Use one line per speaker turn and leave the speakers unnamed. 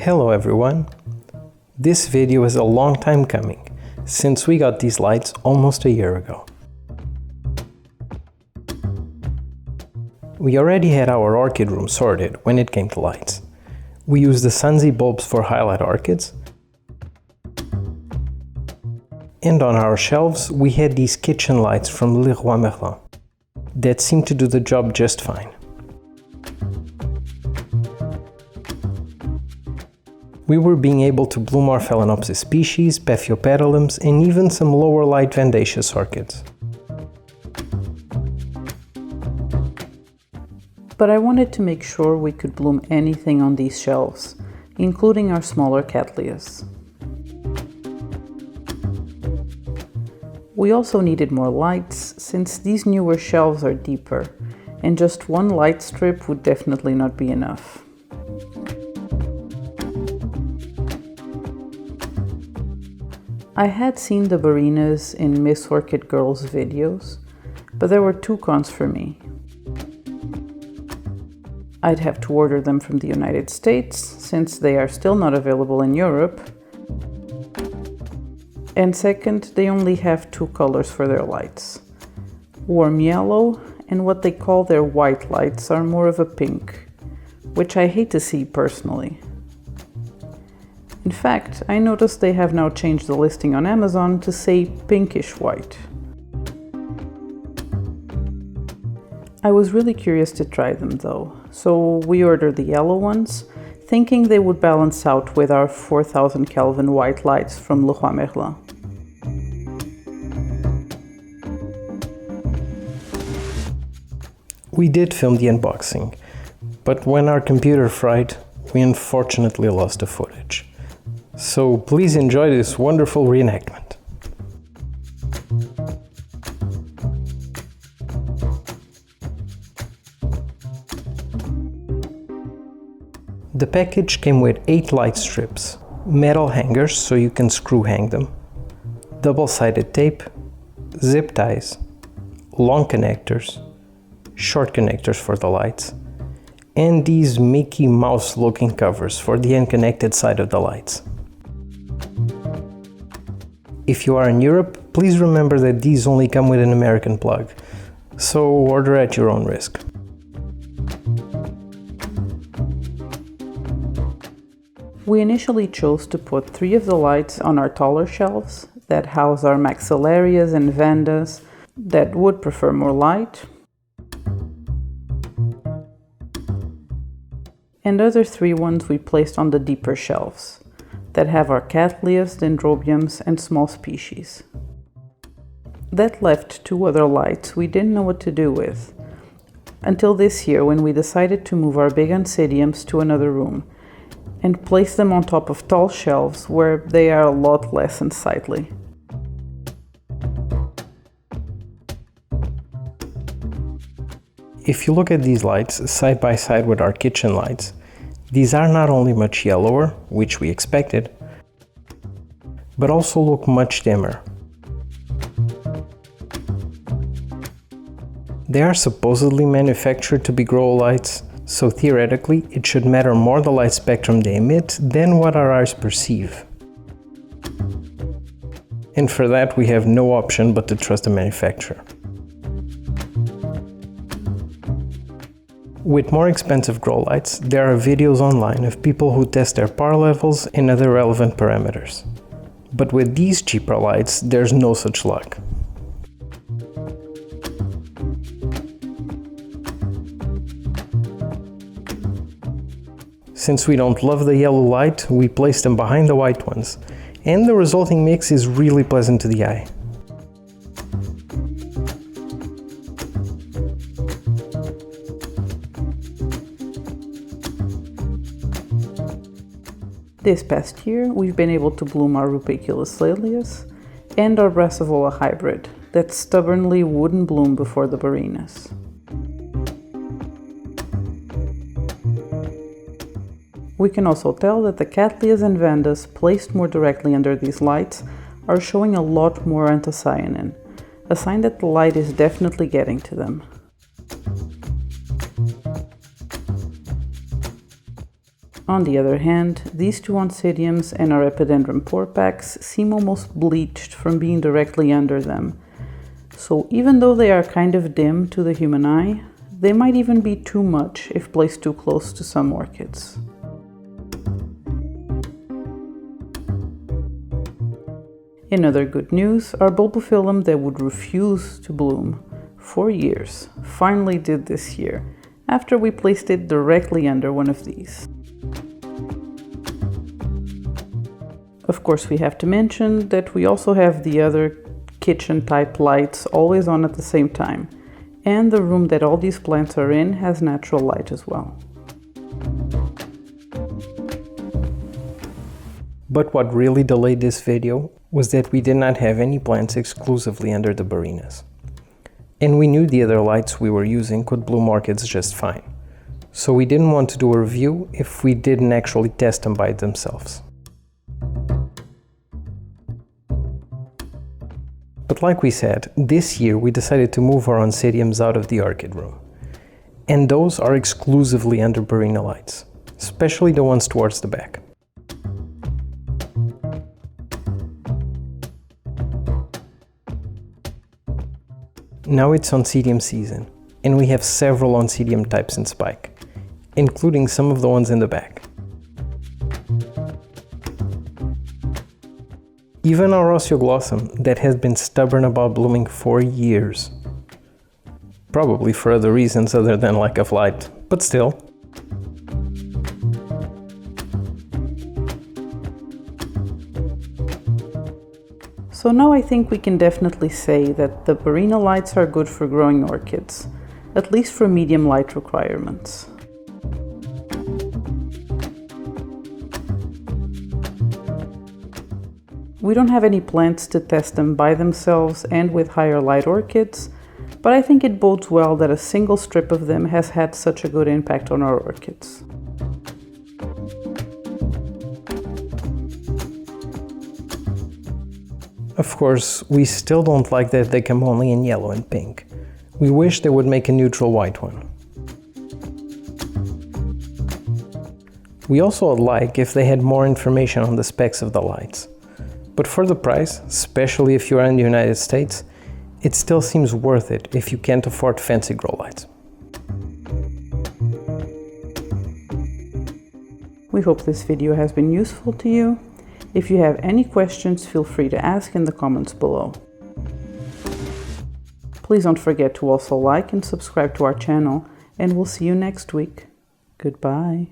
Hello everyone! This video is a long time coming, since we got these lights almost a year ago. We already had our orchid room sorted when it came to lights. We used the Sunzi bulbs for highlight orchids, and on our shelves we had these kitchen lights from MacLeod that seemed to do the job just fine. We were being able to bloom our phalaenopsis species, ppfd, and even some lower light vandaceous orchids.
But I wanted to make sure we could bloom anything on these shelves, including our smaller cattleyas. We also needed more lights, since these newer shelves are deeper, and just one light strip would definitely not be enough. I had seen the Barrinas in Miss Orchid Girl's videos, but there were two cons for me. I'd have to order them from the United States, since they are still not available in Europe. And second, they only have two colors for their lights. Warm yellow and what they call their white lights are more of a pink, which I hate to see personally. In fact, I noticed they have now changed the listing on Amazon to say pinkish white. I was really curious to try them though, so we ordered the yellow ones, thinking they would balance out with our 4000 Kelvin white lights from MacLeod.
We did film the unboxing, but when our computer fried, we unfortunately lost the footage. So please enjoy this wonderful reenactment. The package came with 8 light strips, metal hangers so you can screw hang them, double-sided tape, zip ties, long connectors, short connectors for the lights, and these Mickey Mouse looking covers for the unconnected side of the lights. If you are in Europe, please remember that these only come with an American plug, so order at your own risk.
We initially chose to put 3 of the lights on our taller shelves that house our maxillarias and vandas that would prefer more light, and other 3 ones we placed on the deeper shelves that have our cattleyas, dendrobiums, and small species. That left 2 other lights we didn't know what to do with, until this year when we decided to move our big oncidiums to another room and place them on top of tall shelves where they are a lot less unsightly.
If you look at these lights side by side with our kitchen lights, these are not only much yellower, which we expected, but also look much dimmer. They are supposedly manufactured to be growlights, so theoretically it should matter more the light spectrum they emit than what our eyes perceive. And for that we have no option but to trust the manufacturer. With more expensive grow lights, there are videos online of people who test their power levels and other relevant parameters. But with these cheaper lights, there's no such luck. Since we don't love the yellow light, we place them behind the white ones, and the resulting mix is really pleasant to the eye.
This past year, we've been able to bloom our rupiculus lilias and our brassavola hybrid that stubbornly wouldn't bloom before the Barrinas. We can also tell that the cattleyas and vandas placed more directly under these lights are showing a lot more anthocyanin, a sign that the light is definitely getting to them. On the other hand, these two oncidiums and our epidendrum porpax seem almost bleached from being directly under them. So even though they are kind of dim to the human eye, they might even be too much if placed too close to some orchids. In other good news, our bulbophyllum that would refuse to bloom for years finally did this year, after we placed it directly under one of these. Of course, we have to mention that we also have the other kitchen type lights always on at the same time, and the room that all these plants are in has natural light as well.
But what really delayed this video was that we did not have any plants exclusively under the Barrinas. And we knew the other lights we were using could bloom orchids just fine. So we didn't want to do a review if we didn't actually test them by themselves. But like we said, this year we decided to move our oncidiums out of the orchid room. And those are exclusively under Barrina lights, especially the ones towards the back. Now it's oncidium season, and we have several oncidium types in spike, including some of the ones in the back. Even our osteoglossum that has been stubborn about blooming for years. Probably for other reasons other than lack of light, but still.
So now I think we can definitely say that the Barrina lights are good for growing orchids, at least for medium light requirements. We don't have any plants to test them by themselves and with higher light orchids, but I think it bodes well that a single strip of them has had such a good impact on our orchids.
Of course, we still don't like that they come only in yellow and pink. We wish they would make a neutral white one. We also would like if they had more information on the specs of the lights. But for the price, especially if you are in the United States, it still seems worth it if you can't afford fancy grow lights.
We hope this video has been useful to you. If you have any questions, feel free to ask in the comments below. Please don't forget to also like and subscribe to our channel, and we'll see you next week. Goodbye.